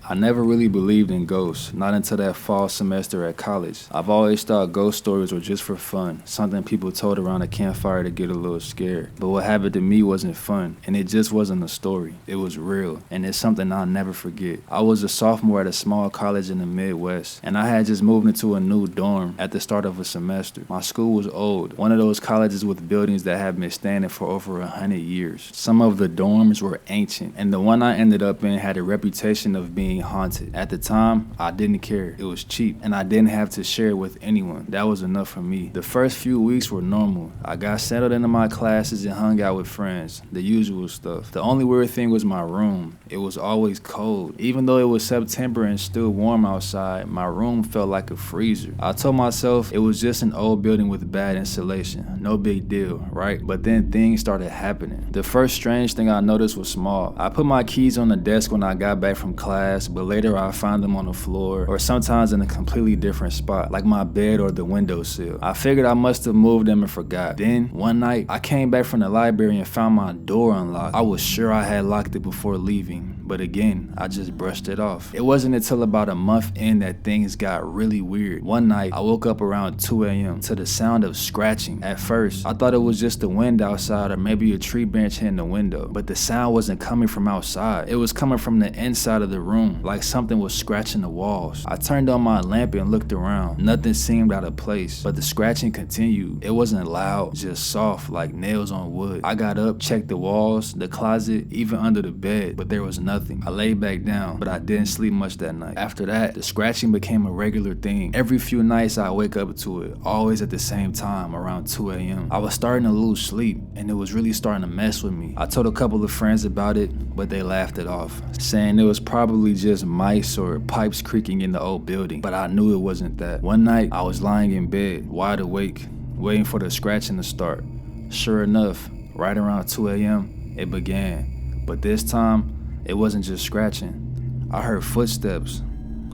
I never really believed in ghosts, not until that fall semester at college. I've always thought ghost stories were just for fun, something people told around a campfire to get a little scared. But what happened to me wasn't fun, and it just wasn't a story. It was real, and it's something I'll never forget. I was a sophomore at a small college in the Midwest, and I had just moved into a new dorm at the start of a semester. My school was old, one of those colleges with buildings that have been standing for over 100 years. Some of the dorms were ancient, and the one I ended up in had a reputation of being haunted. At the time, I didn't care. It was cheap, and I didn't have to share it with anyone. That was enough for me. The first few weeks were normal. I got settled into my classes and hung out with friends, the usual stuff. The only weird thing was my room. It was always cold. Even though it was September and still warm outside, my room felt like a freezer. I told myself it was just an old building with bad insulation. No big deal, right? But then things started happening. The first strange thing I noticed was small. I put my keys on the desk when I got back from class, but later I found them on the floor or sometimes in a completely different spot, like my bed or the windowsill. I figured I must have moved them and forgot. Then, one night, I came back from the library and found my door unlocked. I was sure I had locked it before leaving, but again, I just brushed it off. It wasn't until about a month in that things got really weird. One night, I woke up around 2 a.m. to the sound of scratching. At first, I thought it was just the wind outside or maybe a tree branch hitting the window, but the sound wasn't coming from outside. It was coming from the inside of the room, like something was scratching the walls. I turned on my lamp and looked around. Nothing seemed out of place, but the scratching continued. It wasn't loud, just soft, like nails on wood. I got up, checked the walls, the closet, even under the bed, but there was nothing. I laid back down, but I didn't sleep much that night. After that, the scratching became a regular thing. Every few nights I wake up to it, always at the same time, around 2 a.m. I was starting to lose sleep, and it was really starting to mess with me. I told a couple of friends about it, but they laughed it off, saying it was probably just mice or pipes creaking in the old building, but I knew it wasn't that. One night, I was lying in bed, wide awake, waiting for the scratching to start. Sure enough, right around 2 a.m., it began. But this time, it wasn't just scratching. I heard footsteps,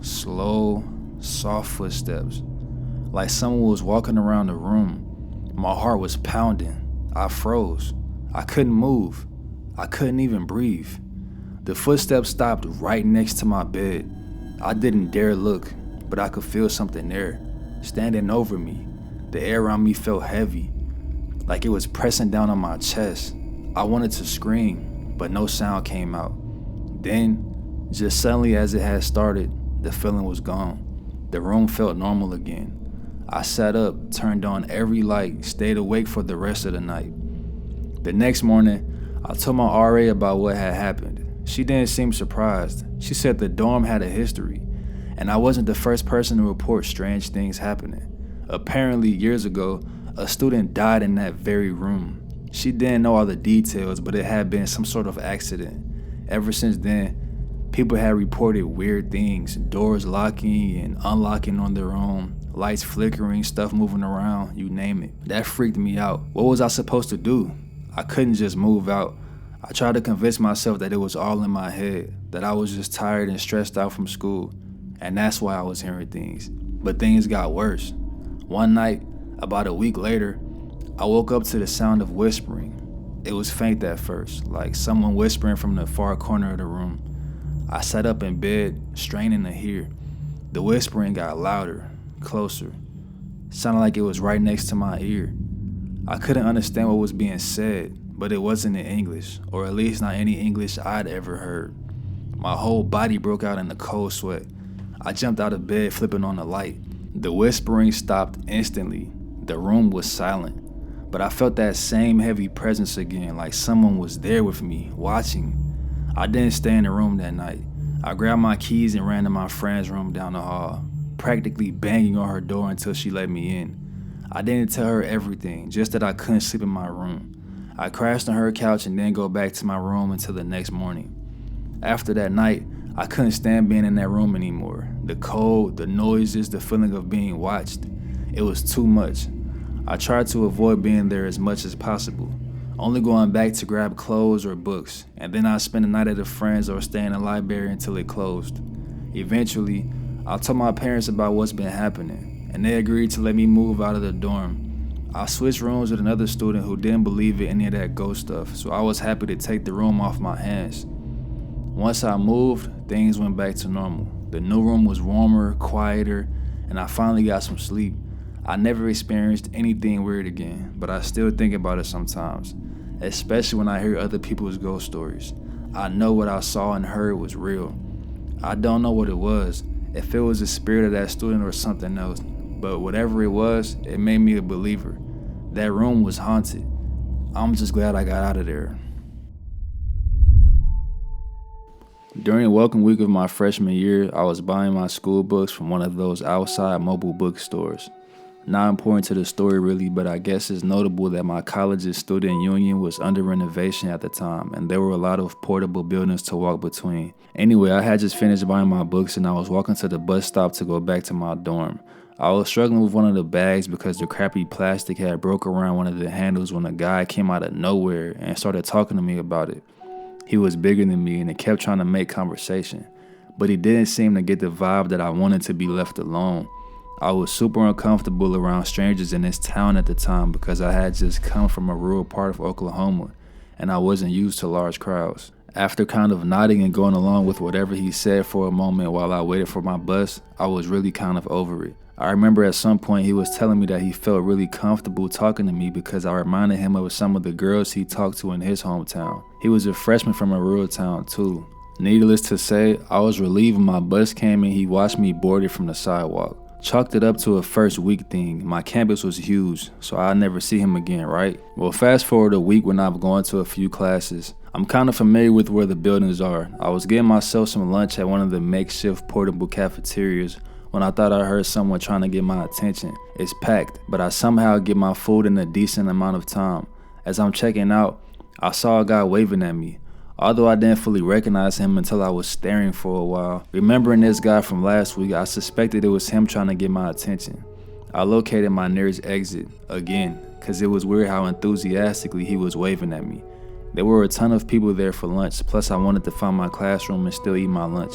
slow, soft footsteps, like someone was walking around the room. My heart was pounding. I froze. I couldn't move. I couldn't even breathe. The footsteps stopped right next to my bed. I didn't dare look, but I could feel something there, standing over me. The air around me felt heavy, like it was pressing down on my chest. I wanted to scream, but no sound came out. Then, just suddenly as it had started, the feeling was gone. The room felt normal again. I sat up, turned on every light, stayed awake for the rest of the night. The next morning, I told my RA about what had happened. She didn't seem surprised. She said the dorm had a history, and I wasn't the first person to report strange things happening. Apparently, years ago, a student died in that very room. She didn't know all the details, but it had been some sort of accident. Ever since then, people had reported weird things, doors locking and unlocking on their own, lights flickering, stuff moving around, you name it. That freaked me out. What was I supposed to do? I couldn't just move out. I tried to convince myself that it was all in my head, that I was just tired and stressed out from school, and that's why I was hearing things. But things got worse. One night, about a week later, I woke up to the sound of whispering. It was faint at first, like someone whispering from the far corner of the room. I sat up in bed, straining to hear. The whispering got louder, closer. Sounded like it was right next to my ear. I couldn't understand what was being said, but it wasn't in English, or at least not any English I'd ever heard. My whole body broke out in a cold sweat. I jumped out of bed, flipping on the light. The whispering stopped instantly. The room was silent, but I felt that same heavy presence again, like someone was there with me, watching. I didn't stay in the room that night. I grabbed my keys and ran to my friend's room down the hall, practically banging on her door until she let me in. I didn't tell her everything, just that I couldn't sleep in my room. I crashed on her couch and then go back to my room until the next morning. After that night, I couldn't stand being in that room anymore. The cold, the noises, the feeling of being watched. It was too much. I tried to avoid being there as much as possible, only going back to grab clothes or books, and then I'd spend the night at a friend's or stay in the library until it closed. Eventually, I told my parents about what's been happening, and they agreed to let me move out of the dorm. I switched rooms with another student who didn't believe in any of that ghost stuff, so I was happy to take the room off my hands. Once I moved, things went back to normal. The new room was warmer, quieter, and I finally got some sleep. I never experienced anything weird again, but I still think about it sometimes, especially when I hear other people's ghost stories. I know what I saw and heard was real. I don't know what it was, if it was the spirit of that student or something else, but whatever it was, it made me a believer. That room was haunted. I'm just glad I got out of there. During welcome week of my freshman year, I was buying my school books from one of those outside mobile bookstores. Not important to the story really, but I guess it's notable that my college's student union was under renovation at the time, and there were a lot of portable buildings to walk between. Anyway, I had just finished buying my books and I was walking to the bus stop to go back to my dorm. I was struggling with one of the bags because the crappy plastic had broke around one of the handles when a guy came out of nowhere and started talking to me about it. He was bigger than me and he kept trying to make conversation, but he didn't seem to get the vibe that I wanted to be left alone. I was super uncomfortable around strangers in this town at the time because I had just come from a rural part of Oklahoma and I wasn't used to large crowds. After kind of nodding and going along with whatever he said for a moment while I waited for my bus, I was really kind of over it. I remember at some point he was telling me that he felt really comfortable talking to me because I reminded him of some of the girls he talked to in his hometown. He was a freshman from a rural town too. Needless to say, I was relieved when my bus came and he watched me board it from the sidewalk. Chalked it up to a first week thing. My campus was huge, so I'd never see him again, right? Well, fast forward a week when I've gone to a few classes. I'm kind of familiar with where the buildings are. I was getting myself some lunch at one of the makeshift portable cafeterias when I thought I heard someone trying to get my attention. It's packed, but I somehow get my food in a decent amount of time. As I'm checking out, I saw a guy waving at me. Although I didn't fully recognize him until I was staring for a while. Remembering this guy from last week, I suspected it was him trying to get my attention. I located my nearest exit, again, cause it was weird how enthusiastically he was waving at me. There were a ton of people there for lunch, plus I wanted to find my classroom and still eat my lunch.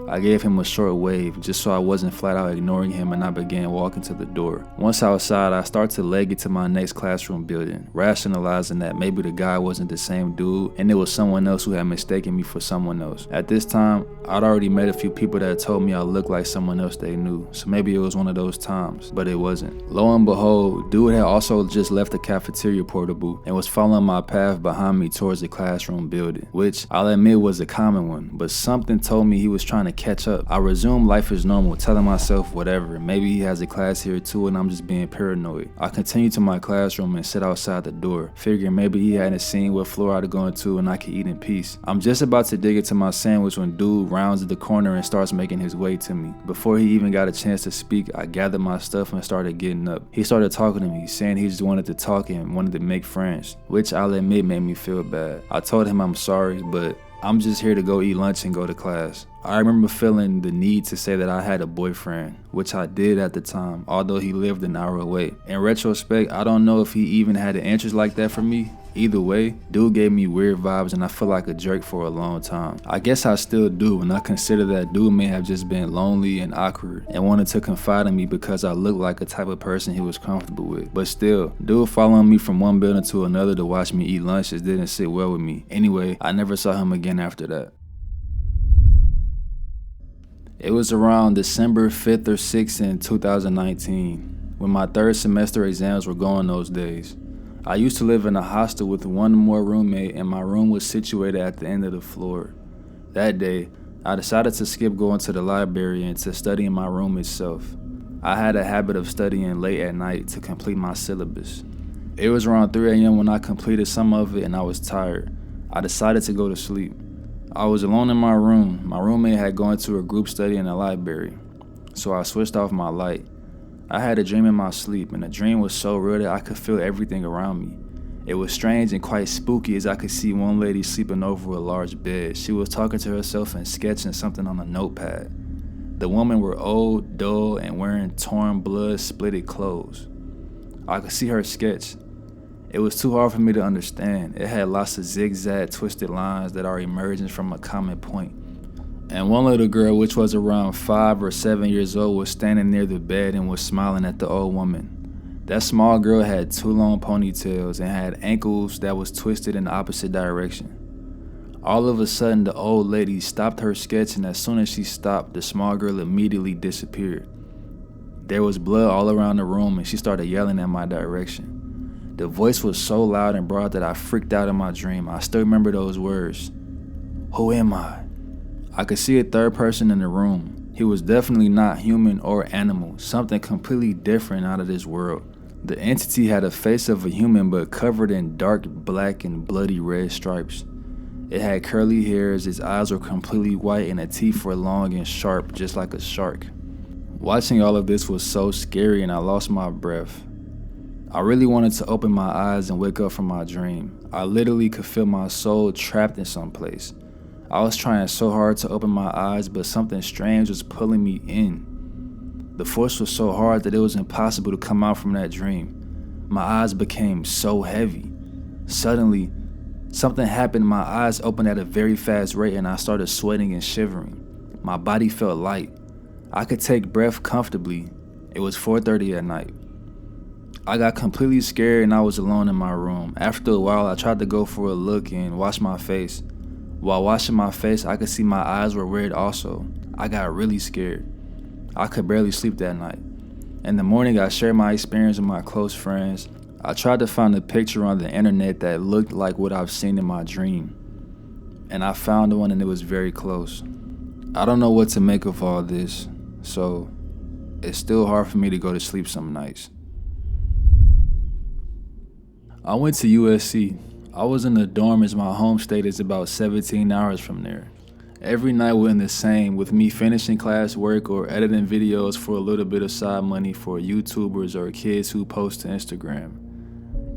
I gave him a short wave just so I wasn't flat out ignoring him and I began walking to the door. Once outside, I started to leg it to my next classroom building, rationalizing that maybe the guy wasn't the same dude and it was someone else who had mistaken me for someone else. At this time, I'd already met a few people that told me I looked like someone else they knew, so maybe it was one of those times, but it wasn't. Lo and behold, dude had also just left the cafeteria portable and was following my path behind me towards the classroom building, which I'll admit was a common one, but something told me he was trying to catch up. I resumed life as normal, telling myself whatever, maybe he has a class here too and I'm just being paranoid. I continued to my classroom and sat outside the door, figuring maybe he hadn't seen what floor I'd gone to and I could eat in peace. I'm just about to dig into my sandwich when dude rounds the corner and starts making his way to me. Before he even got a chance to speak, I gathered my stuff and started getting up. He started talking to me, saying he just wanted to talk and wanted to make friends, which I'll admit made me feel bad. I told him I'm sorry, but I'm just here to go eat lunch and go to class. I remember feeling the need to say that I had a boyfriend, which I did at the time, although he lived an hour away. In retrospect, I don't know if he even had an interest like that for me. Either way, dude gave me weird vibes and I felt like a jerk for a long time. I guess I still do, and I consider that dude may have just been lonely and awkward and wanted to confide in me because I looked like a type of person he was comfortable with. But still, dude following me from one building to another to watch me eat lunch just didn't sit well with me. Anyway, I never saw him again after that. It was around December 5th or 6th in 2019, when my third semester exams were going those days. I used to live in a hostel with one more roommate and my room was situated at the end of the floor. That day, I decided to skip going to the library and to study in my room itself. I had a habit of studying late at night to complete my syllabus. It was around 3 a.m. when I completed some of it and I was tired. I decided to go to sleep. I was alone in my room. My roommate had gone to a group study in the library, so I switched off my light. I had a dream in my sleep, and the dream was so real that I could feel everything around me. It was strange and quite spooky as I could see one lady sleeping over a large bed. She was talking to herself and sketching something on a notepad. The women were old, dull, and wearing torn, blood-splattered clothes. I could see her sketch. It was too hard for me to understand. It had lots of zigzag, twisted lines that are emerging from a common point. And one little girl, which was around 5 or 7 years old, was standing near the bed and was smiling at the old woman. That small girl had 2 long ponytails and had ankles that was twisted in the opposite direction. All of a sudden, the old lady stopped her sketch, and as soon as she stopped, the small girl immediately disappeared. There was blood all around the room, and she started yelling in my direction. The voice was so loud and broad that I freaked out in my dream. I still remember those words. "Who am I?" I could see a third person in the room. He was definitely not human or animal, something completely different out of this world. The entity had a face of a human but covered in dark black and bloody red stripes. It had curly hairs, its eyes were completely white, and its teeth were long and sharp, just like a shark. Watching all of this was so scary, and I lost my breath. I really wanted to open my eyes and wake up from my dream. I literally could feel my soul trapped in some place. I was trying so hard to open my eyes, but something strange was pulling me in. The force was so hard that it was impossible to come out from that dream. My eyes became so heavy. Suddenly, something happened. My eyes opened at a very fast rate, and I started sweating and shivering. My body felt light. I could take breath comfortably. It was 4:30 at night. I got completely scared, and I was alone in my room. After a while, I tried to go for a look and wash my face. While washing my face, I could see my eyes were red also. I got really scared. I could barely sleep that night. In the morning, I shared my experience with my close friends. I tried to find a picture on the internet that looked like what I've seen in my dream. And I found one, and it was very close. I don't know what to make of all this, so it's still hard for me to go to sleep some nights. I went to USC. I was in the dorm as my home state is about 17 hours from there. Every night went the same, with me finishing classwork or editing videos for a little bit of side money for YouTubers or kids who post to Instagram.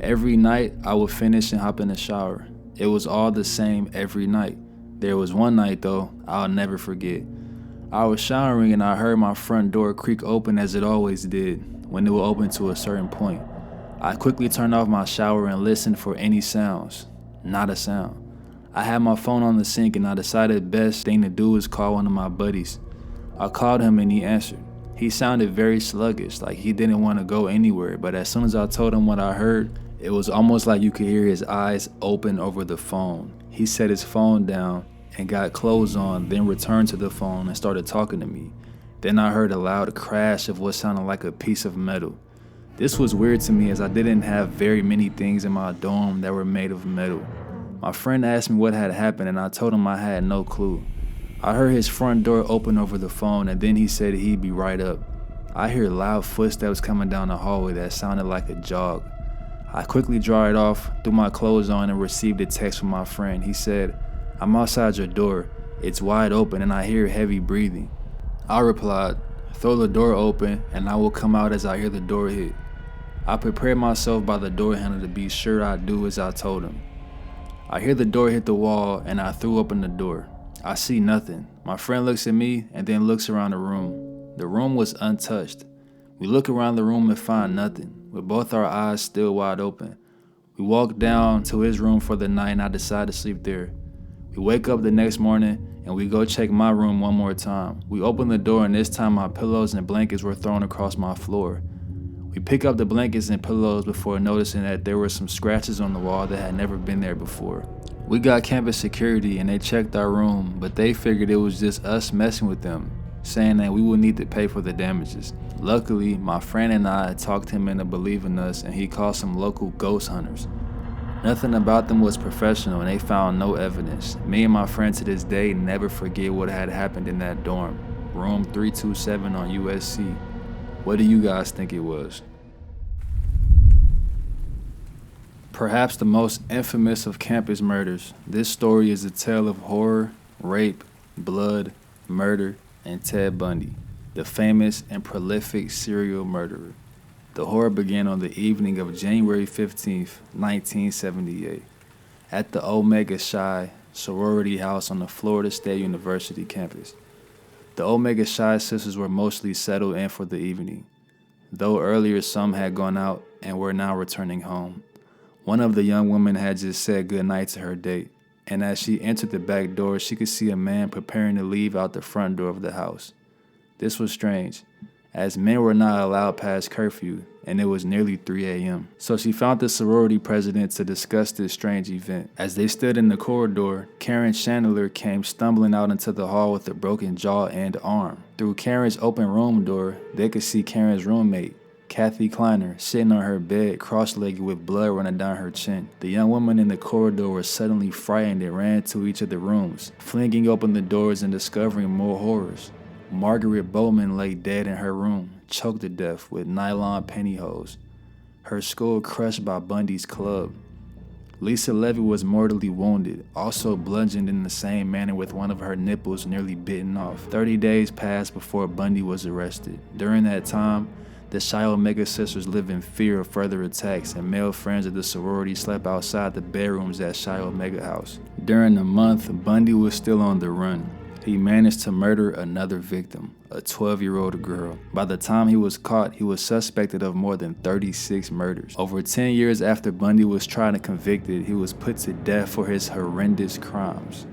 Every night I would finish and hop in the shower. It was all the same every night. There was one night though, I'll never forget. I was showering and I heard my front door creak open as it always did when it would open to a certain point. I quickly turned off my shower and listened for any sounds. Not a sound. I had my phone on the sink and I decided the best thing to do was call one of my buddies. I called him and he answered. He sounded very sluggish, like he didn't want to go anywhere, but as soon as I told him what I heard, it was almost like you could hear his eyes open over the phone. He set his phone down and got clothes on, then returned to the phone and started talking to me. Then I heard a loud crash of what sounded like a piece of metal. This was weird to me as I didn't have very many things in my dorm that were made of metal. My friend asked me what had happened and I told him I had no clue. I heard his front door open over the phone and then he said he'd be right up. I hear loud footsteps coming down the hallway that sounded like a jog. I quickly dried off, threw my clothes on, and received a text from my friend. He said, "I'm outside your door. It's wide open and I hear heavy breathing." I replied, "Throw the door open and I will come out as I hear the door hit." I prepared myself by the door handle to be sure I do as I told him. I hear the door hit the wall and I threw open the door. I see nothing. My friend looks at me and then looks around the room. The room was untouched. We look around the room and find nothing, with both our eyes still wide open. We walk down to his room for the night and I decide to sleep there. We wake up the next morning and we go check my room one more time. We open the door and this time my pillows and blankets were thrown across my floor. We pick up the blankets and pillows before noticing that there were some scratches on the wall that had never been there before. We got campus security and they checked our room, but they figured it was just us messing with them, saying that we would need to pay for the damages. Luckily, my friend and I talked him into believing us and he called some local ghost hunters. Nothing about them was professional and they found no evidence. Me and my friend to this day never forget what had happened in that dorm, room 327 on USC. What do you guys think it was? Perhaps the most infamous of campus murders, this story is a tale of horror, rape, blood, murder, and Ted Bundy, the famous and prolific serial murderer. The horror began on the evening of January 15th, 1978, at the Omega Chi sorority house on the Florida State University campus. The Omega Chi sisters were mostly settled in for the evening, though earlier some had gone out and were now returning home. One of the young women had just said goodnight to her date, and as she entered the back door, she could see a man preparing to leave out the front door of the house. This was strange, as men were not allowed past curfew. and it was nearly 3 a.m. So she found the sorority president to discuss this strange event. As they stood in the corridor, Karen Chandler came stumbling out into the hall with a broken jaw and arm. Through Karen's open room door, they could see Karen's roommate, Kathy Kleiner, sitting on her bed cross-legged with blood running down her chin. The young woman in the corridor was suddenly frightened and ran to each of the rooms, flinging open the doors and discovering more horrors. Margaret Bowman lay dead in her room, choked to death with nylon pantyhose, her skull crushed by Bundy's club. Lisa Levy was mortally wounded, also bludgeoned in the same manner with one of her nipples nearly bitten off. 30 days passed before Bundy was arrested. During that time, the Chi Omega sisters lived in fear of further attacks, and male friends of the sorority slept outside the bedrooms at Chi Omega House. During the month, Bundy was still on the run. He managed to murder another victim, a 12-year-old girl. By the time he was caught, he was suspected of more than 36 murders. Over 10 years after Bundy was tried and convicted, he was put to death for his horrendous crimes.